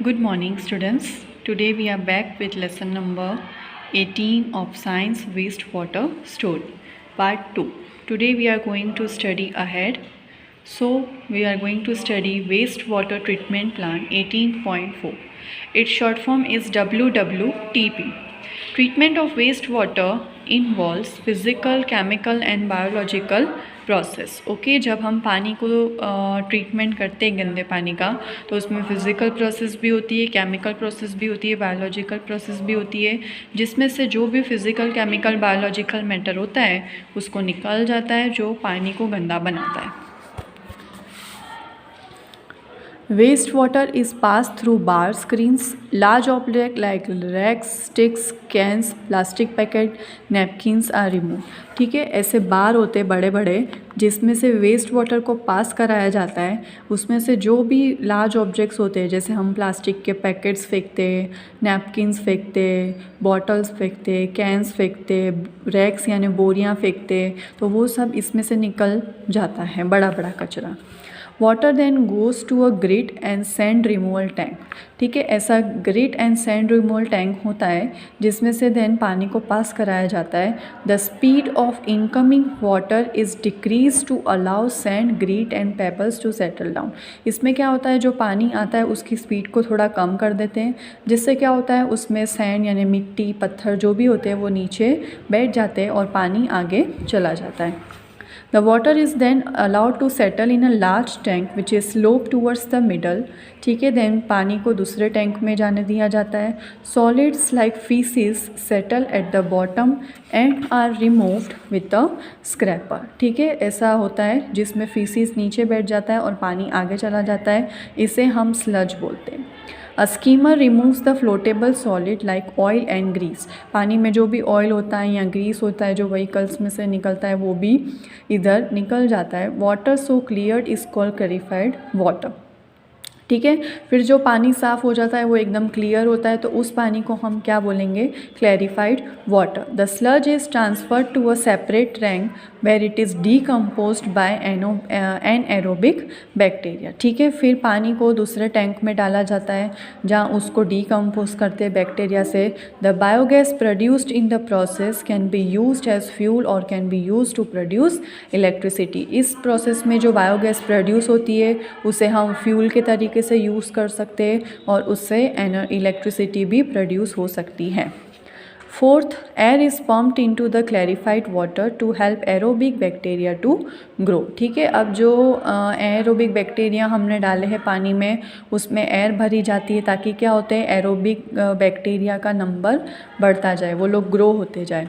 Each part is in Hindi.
Good morning, students. Today we are back with lesson number 18 of Science Wastewater Stored, Part 2. Today we are going to study ahead. So, we are going to study Wastewater Treatment Plant 18.4. Its short form is WWTP. Treatment of wastewater involves physical, chemical and biological process okay जब हम पानी को ट्रीटमेंट करते हैं गंदे पानी का तो उसमें फ़िज़िकल प्रोसेस भी होती है, केमिकल प्रोसेस भी होती है, बायोलॉजिकल प्रोसेस भी होती है, जिसमें से जो भी फ़िज़िकल, केमिकल, बायोलॉजिकल मैटर होता है उसको निकल जाता है जो पानी को गंदा बनाता है। Wastewater is passed through bars, screens, large objects like racks, sticks, cans, plastic packet, napkins are removed. ठीक है, ऐसे बार होते बड़े बड़े जिसमें से वेस्ट वाटर को पास कराया जाता है। उसमें से जो भी लार्ज ऑब्जेक्ट्स होते हैं जैसे हम प्लास्टिक के पैकेट्स फेंकते, नैपकिन्स फेंकते, बॉटल्स फेंकते, कैंस फेंकते, रैक्स यानी बोरियां फेंकते, तो वो सब इसमें से निकल जाता है बड़ा बड़ा कचरा। Water then goes to a grit and sand removal tank. ठीक है, ऐसा grit and sand removal tank होता है जिसमें से देन पानी को पास कराया जाता है। The speed of incoming water is decrease to allow sand, grit and pebbles to settle down. इसमें क्या होता है, जो पानी आता है उसकी स्पीड को थोड़ा कम कर देते हैं, जिससे क्या होता है उसमें सैंड यानी मिट्टी, पत्थर जो भी होते हैं वो नीचे बैठ जाते हैं और पानी आगे चला जाता है। The water is then allowed to settle in a large tank which is sloped towards the middle. ठीक है, then पानी को दूसरे टैंक में जाने दिया जाता है। Solids like feces settle at the bottom and are removed with a scraper. ठीक है, ऐसा होता है जिसमें feces नीचे बैठ जाता है और पानी आगे चला जाता है, इसे हम sludge बोलते हैं। A skimmer removes the floatable solid like oil and grease. पानी में जो भी ऑयल होता है या ग्रीस होता है जो व्हीकल्स में से निकलता है वो भी इधर निकल जाता है। Water so cleared is called clarified water. ठीक है, फिर जो पानी साफ़ हो जाता है वो एकदम क्लियर होता है तो उस पानी को हम क्या बोलेंगे, clarified water. The sludge is transferred to a separate tank where it is decomposed by anaerobic bacteria. ठीक है, फिर पानी को दूसरे टैंक में डाला जाता है जहाँ उसको डीकम्पोज करते हैं बैक्टीरिया से। The biogas produced in the process can be used as fuel और can be used to produce electricity. इस प्रोसेस में जो बायोगैस प्रोड्यूस होती है उसे हम फ्यूल के तरीके से यूज़ कर सकते हैं और उससे इलेक्ट्रिसिटी भी प्रोड्यूस हो सकती है। Fourth, air is pumped into the clarified water to help aerobic bacteria to grow. ठीक है, अब जो एरोबिक बैक्टीरिया हमने डाले हैं पानी में उसमें एयर भरी जाती है ताकि क्या होते हैं, एरोबिक बैक्टीरिया का नंबर बढ़ता जाए, वो लोग ग्रो होते जाए।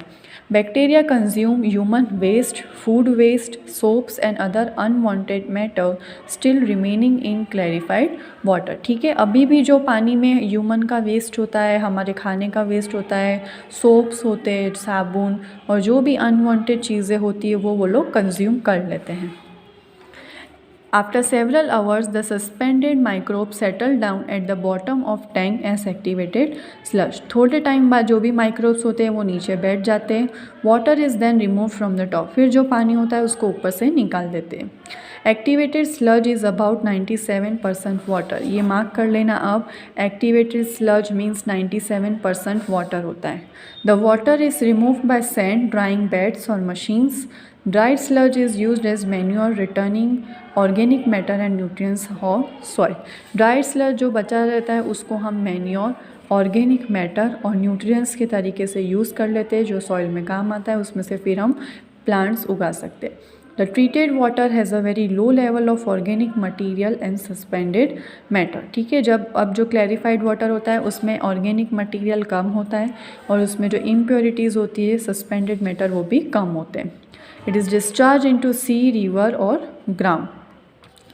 Bacteria consume human waste, food waste, soaps and other unwanted matter still remaining in clarified water. ठीक है, अभी भी जो पानी में ह्यूमन का वेस्ट होता है, हमारे खाने का वेस्ट होता है, सोप्स होते हैं, साबुन और जो भी अनवांटेड चीज़ें होती है वो लोग कंज्यूम कर लेते हैं। After several hours, the suspended microbes settle down at the bottom of tank as activated sludge. थोड़े टाइम बाद जो भी माइक्रोब्स होते हैं वो नीचे बैठ जाते हैं। Water is then remove from the top. फिर जो पानी होता है उसको ऊपर से निकाल देते हैं। Activated sludge is about 97% water. ये मार्क कर लेना अब, एक्टिवेटेड स्लज मीन्स 97% वाटर होता है। The water is removed by sand, drawing beds और machines. Dried sludge is used as manure, returning organic matter and nutrients of soil. Dried sludge जो बचा रहता है उसको हम मैन्योर, ऑर्गेनिक मैटर और न्यूट्रिएंट्स के तरीके से यूज़ कर लेते हैं जो सॉइल में काम आता है, उसमें से फिर हम प्लांट्स उगा सकते हैं। The treated water has a very low level of organic material and suspended matter. ठीक है, जब अब जो क्लैरिफाइड वाटर होता है उसमें ऑर्गेनिक मटीरियल कम होता है और उसमें जो इम्प्योरिटीज़ होती है, सस्पेंडेड मैटर, वो भी कम होते हैं। It is discharge into sea, river और ग्राउंड।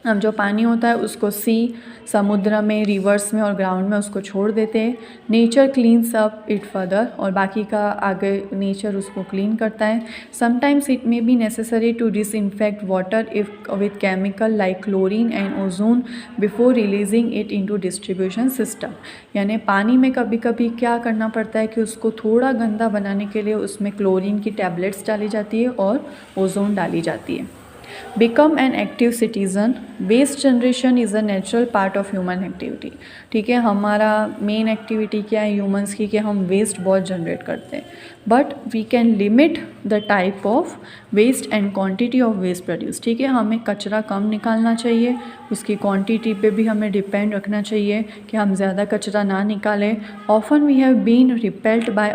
अब जो पानी होता है उसको सी, समुद्र में, रिवर्स में और ग्राउंड में उसको छोड़ देते हैं। Nature cleanses up it further और बाकी का आगे नेचर उसको क्लीन करता है। Sometimes it may be necessary to disinfect water if with chemical like chlorine and ozone before releasing it into distribution system. यानी पानी में कभी कभी क्या करना पड़ता है कि उसको थोड़ा गंदा बनाने के लिए उसमें क्लोरीन की टैबलेट्स डाली जाती है और ओजोन डाली जाती है। Become an active citizen, waste generation is a natural part of human activity. ठीक है, हमारा मेन एक्टिविटी क्या है ह्यूमंस की कि हम वेस्ट बहुत जनरेट करते हैं, but we can limit the type of waste and quantity of waste produce. ठीक है, हमें कचरा कम निकालना चाहिए, उसकी क्वांटिटी पे भी हमें डिपेंड रखना चाहिए कि हम ज़्यादा कचरा ना निकालें। Often we have been repelled by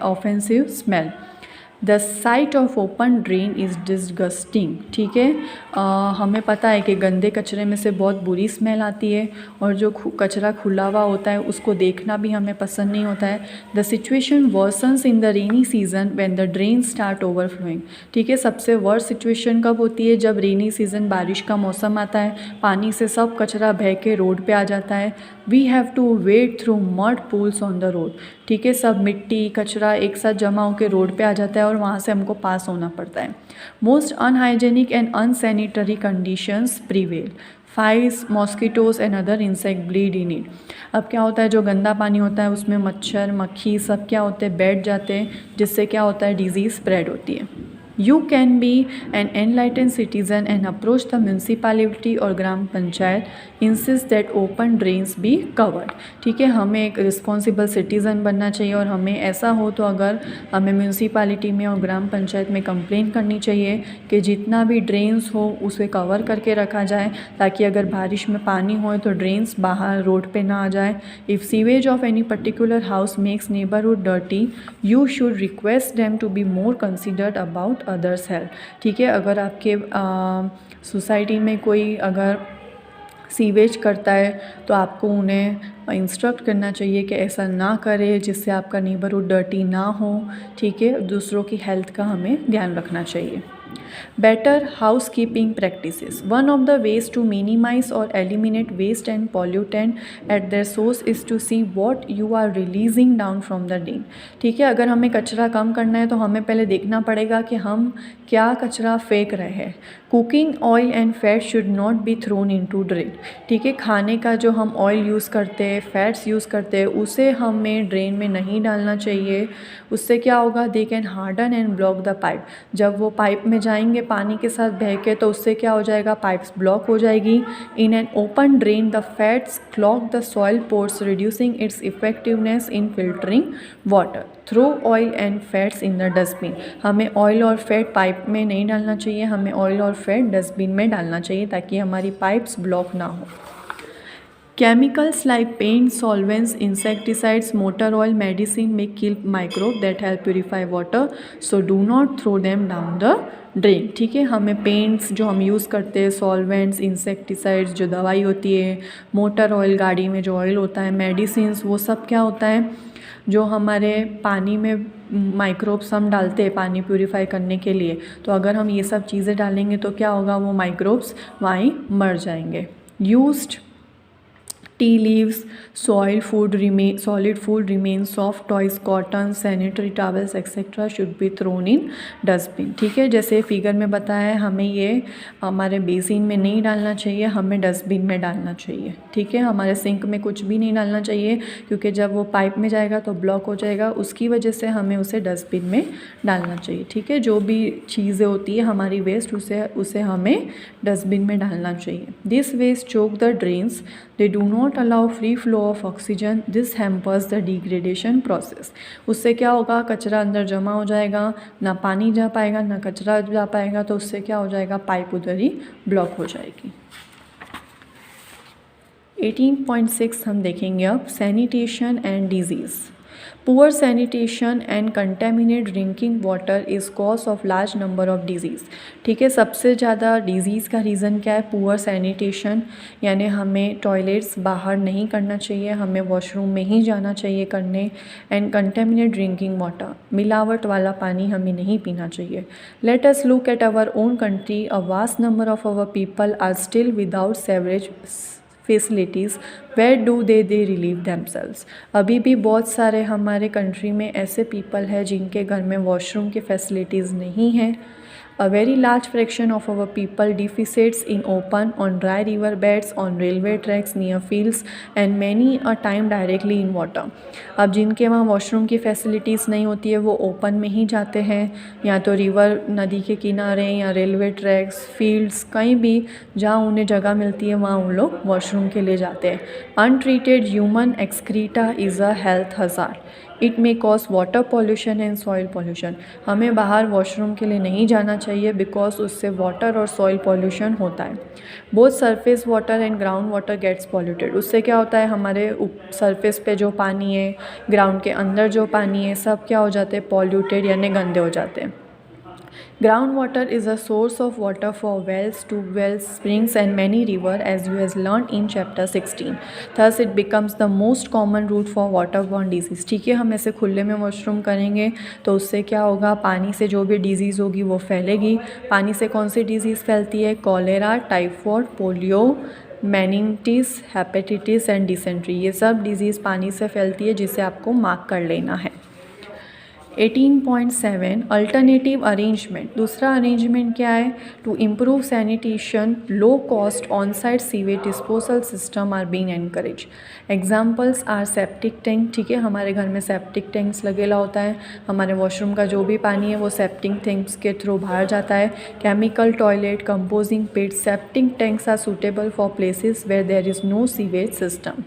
offensive smell, the sight of open drain is disgusting. ठीक है, हमें पता है कि गंदे कचरे में से बहुत बुरी स्मेल आती है और जो कचरा खुला हुआ होता है उसको देखना भी हमें पसंद नहीं होता है। The situation versions in the rainy season when the drain start overflowing. ठीक है, सबसे वर्स्ट सिचुएशन कब होती है? जब रेनी सीज़न, बारिश का मौसम आता है, पानी से सब कचरा बह के रोड पे आ जाता है। We have to wade through mud pools on the road. ठीक है, सब मिट्टी कचरा एक साथ जमा होकर रोड पे आ जाता है और वहाँ से हमको पास होना पड़ता है। Most unhygienic and unsanitary conditions prevail, flies, mosquitoes and other insect breed in it. अब क्या होता है, जो गंदा पानी होता है उसमें मच्छर मक्खी सब क्या होते हैं, बैठ जाते हैं, जिससे क्या होता है, डिजीज़ स्प्रेड होती है। You can be an enlightened citizen and approach the municipality और ग्राम panchayat, insist that open drains be covered। ठीक है, हमें एक रिस्पॉन्सिबल सिटीज़न बनना चाहिए और हमें ऐसा हो तो अगर हमें म्यूनसिपालिटी में और ग्राम पंचायत में कंप्लेंट करनी चाहिए कि जितना भी ड्रेन्स हो उसे कवर करके रखा जाए, ताकि अगर बारिश में पानी हो तो ड्रेन्स बाहर रोड पे ना आ जाए। If sewage of any particular house makes neighbourhood dirty, you should request them to be more considered about others health. ठीक है, अगर आपके सोसाइटी में कोई अगर सीवेज करता है तो आपको उन्हें इंस्ट्रक्ट करना चाहिए कि ऐसा ना करे, जिससे आपका नेबरहुड डर्टी ना हो। ठीक है, दूसरों की हेल्थ का हमें ध्यान रखना चाहिए। Better house keeping practices, one of the ways to minimise और eliminate waste and pollutant at their source is to see what you are releasing down from the drain. ठीक है, अगर हमें कचरा कम करना है तो हमें पहले देखना पड़ेगा कि हम क्या कचरा फेंक रहे हैं। Cooking oil and fat should not be thrown into drain. ठीक है, खाने का जो हम ऑयल यूज़ करते हैं, फैट्स यूज़ करते हैं, उसे हमें ड्रेन में नहीं डालना चाहिए। उससे क्या होगा, they can harden and block the pipe. जब वो पाइप में जाएंगे पानी के साथ बह के तो उससे क्या हो जाएगा, पाइप्स ब्लॉक हो जाएगी। In an open drain the fats clog the soil pores, reducing its effectiveness in filtering water. Throw oil and fats in the dustbin, हमें ऑयल और फैट पाइप में नहीं डालना चाहिए, हमें ऑयल और फैट डस्टबिन में डालना चाहिए ताकि हमारी पाइप्स ब्लॉक ना हो। Chemicals like paint, solvents, insecticides, motor oil, medicine may kill microbes that help purify water, so do not throw them down the drain। ठीक है, हमें पेंट्स जो हम यूज़ करते हैं, सॉल्वेंट्स, इंसेक्टिसाइड्स जो दवाई होती है, मोटर ऑयल गाड़ी में जो ऑयल होता है, मेडिसिन्स, वो सब क्या होता है, जो हमारे पानी में माइक्रोब्स हम डालते हैं पानी प्यूरिफाई करने के लिए, तो अगर हम ये सब चीज़ें डालेंगे तो क्या होगा, वो माइक्रोब्स वहीं मर जाएंगे। Used tea leaves, solid food remains, soft toys, cotton, sanitary towels etc. should be thrown in dustbin। ठीक है, जैसे फिगर में बताया है, हमें ये हमारे बेसिन में नहीं डालना चाहिए, हमें डस्टबिन में डालना चाहिए। ठीक है, हमारे सिंक में कुछ भी नहीं डालना चाहिए, क्योंकि जब वो पाइप में जाएगा तो ब्लॉक हो जाएगा, उसकी वजह से हमें उसे डस्टबिन में डालना चाहिए। ठीक है, जो भी चीज़ें होती है हमारी वेस्ट, उसे हमें डस्टबिन में डालना चाहिए। This waste choke the drains, they do not allow free flow of oxygen, this hampers the degradation process। उससे क्या होगा, कचरा अंदर जमा हो जाएगा, ना पानी जा पाएगा ना कचरा जा पाएगा, तो उससे क्या हो जाएगा, पाइप उधर ही ब्लॉक हो जाएगी। 18.6 हम देखेंगे अब, sanitation and disease. Poor sanitation and contaminate drinking water is cause of large number of disease. ठीक है, सबसे ज़्यादा डिजीज़ का रीज़न क्या है, पुअर सैनिटेशन, यानी हमें टॉयलेट्स बाहर नहीं करना चाहिए, हमें वॉशरूम में ही जाना चाहिए करने। एंड कंटेमिनेट ड्रिंकिंग वाटर, मिलावट वाला पानी हमें नहीं पीना चाहिए। Let us look at our own country, a vast number of our people are still without sewerage facilities, where do they relieve themselves. अभी भी बहुत सारे हमारे कंट्री में ऐसे पीपल हैं जिनके घर में वॉशरूम की फैसिलिटीज़ नहीं हैं, A very large fraction of our people defecates in open, on dry river beds, on railway tracks, near fields and many a time directly in water. अब जिनके वहाँ वॉशरूम की फैसिलिटीज़ नहीं होती है वो ओपन में ही जाते हैं, या तो रिवर नदी के किनारे या रेलवे ट्रैक्स, फील्ड्स, कहीं भी जहाँ उन्हें जगह मिलती है वहाँ उन लोग वॉशरूम के लिए जाते हैं. Untreated human excreta is a health hazard. It may cause water pollution and soil pollution. हमें बाहर वॉशरूम के लिए नहीं जाना चाहिए बिकॉज उससे वाटर और सॉइल पॉल्यूशन होता है. Both surface water and ground water gets polluted. उससे क्या होता है, हमारे सरफेस पे जो पानी है, ग्राउंड के अंदर जो पानी है, सब क्या हो जाते हैं, पॉल्यूटेड यानी गंदे हो जाते हैं. Ground water is a source of water for wells, tubewells, springs and many rivers as you has learned in chapter 16. Thus it becomes the most common route for waterborne disease. ठीक है, हम ऐसे खुले में वॉशरूम करेंगे तो उससे क्या होगा, पानी से जो भी डिजीज़ होगी वो फैलेगी. पानी से कौन सी डिजीज़ फैलती है, cholera, typhoid, polio, meningitis, hepatitis and dysentery. ये सब डिजीज़ पानी से फैलती है जिसे आपको मार्क कर लेना है. 18.7 अल्टरनेटिव अरेंजमेंट. दूसरा अरेंजमेंट क्या है, to improve sanitation low cost on site sewage disposal system are been encourage. Examples are septic tank. ठीक है, हमारे घर में सेप्टिक टैंक्स लगेला होता है, हमारे वॉशरूम का जो भी पानी है वो सेप्टिक टैंक्स के थ्रू बाहर जाता है. Chemical toilet, composting pit. Septic tanks are suitable for places where there is no sewage system.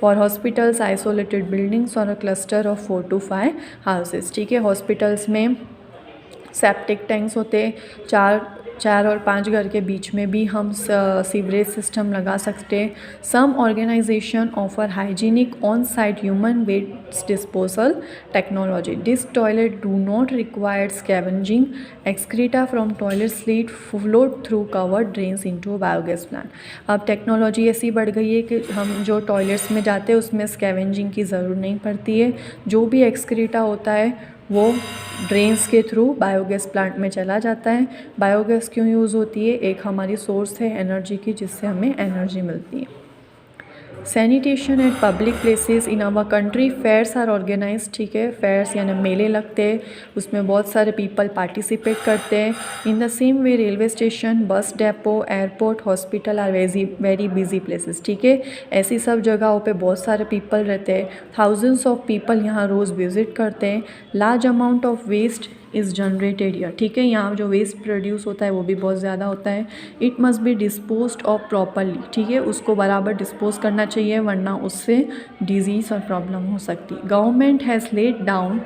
For hospitals, isolated buildings और a cluster of 4 to 5 houses. ठीक है, हॉस्पिटल्स में सेप्टिक टैंक्स होते हैं, चार और 5 घर के बीच में भी हम सीवरेज सिस्टम लगा सकते हैं. Some organisation offer hygienic on site human waste disposal technology. This toilet do not require scavenging excreta from toilet slit float through covered drains into biogas plant. अब टेक्नोलॉजी ऐसी बढ़ गई है कि हम जो टॉयलेट्स में जाते हैं उसमें स्कैवेंजिंग की ज़रूरत नहीं पड़ती है. जो भी एक्सक्रीटा होता है वो ड्रेन्स के थ्रू बायोगैस प्लांट में चला जाता है. बायोगैस क्यों यूज़ होती है, एक हमारी सोर्स है एनर्जी की जिससे हमें एनर्जी मिलती है. Sanitation at public places in our country. Fairs are organise. ठीक है, फेयर्स यानी मेले लगते हैं, उसमें बहुत सारे पीपल पार्टिसिपेट करते हैं. In the same way railway station, bus depot, airport, hospital are very busy places. ठीक है, ऐसी सब जगहों पे बहुत सारे पीपल रहते हैं. थाउजेंड्स ऑफ पीपल यहाँ रोज़ विजिट करते हैं. Large amount of waste is generated year. ठीक है, यहाँ जो वेस्ट प्रोड्यूस होता है वो भी बहुत ज़्यादा होता है. It must be disposed of properly. ठीक है, उसको बराबर डिस्पोज करना चाहिए वरना उससे डिजीज़ और प्रॉब्लम हो सकती है. Government has laid down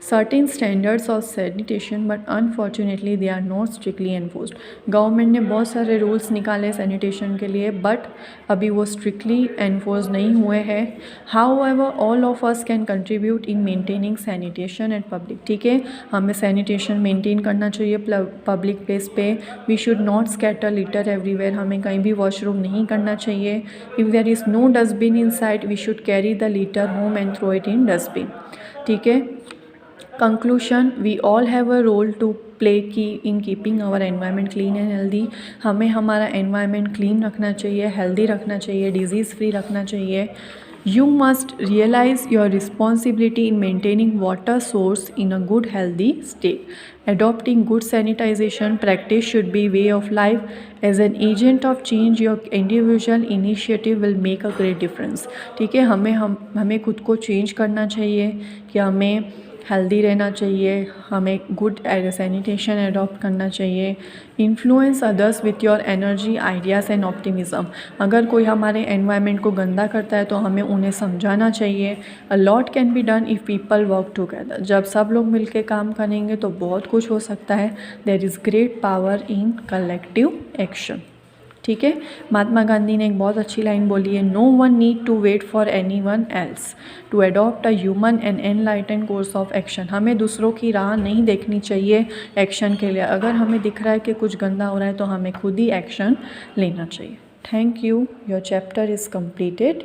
certain standards of sanitation but unfortunately they are not strictly enforced. Government ने बहुत सारे रूल्स निकाले सैनिटेशन के लिए बट अभी वो स्ट्रिक्टली एनफोर्स नहीं हुए हैं. However, all of us can contribute in maintaining sanitation at public. ठीक है, हमें सैनिटेशन मेंटेन करना चाहिए पब्लिक प्लेस पे. We should not scatter litter everywhere. हमें कहीं भी वॉशरूम नहीं करना चाहिए. If there is no dustbin inside we should carry the litter home and throw it in dustbin. ठीक है, conclusion, we all have a role to play key in keeping our environment clean and healthy. हमें हमारा एनवायरनमेंट क्लीन रखना चाहिए, हेल्दी रखना चाहिए, डिजीज़ फ्री रखना चाहिए. You must realize your responsibility in maintaining water source in a good healthy state. Adopting good sanitization practice should be way of life. As an agent of change, your individual initiative will make a great difference. ठीक है, हमें खुद को चेंज करना चाहिए कि हमें हेल्दी रहना चाहिए, हमें गुड सैनिटेशन अडॉप्ट करना चाहिए. Influence others with your energy, ideas and optimism. अगर कोई हमारे एनवायरनमेंट को गंदा करता है तो हमें उन्हें समझाना चाहिए. A lot can be done if people work together. जब सब लोग मिलकर काम करेंगे तो बहुत कुछ हो सकता है. There is great power in collective action. ठीक है, महात्मा गांधी ने एक बहुत अच्छी लाइन बोली है, no one need to wait for anyone else to adopt a human and enlighten course of action. हमें दूसरों की राह नहीं देखनी चाहिए एक्शन के लिए. अगर हमें दिख रहा है कि कुछ गंदा हो रहा है तो हमें खुद ही एक्शन लेना चाहिए. Thank you. Your chapter is completed.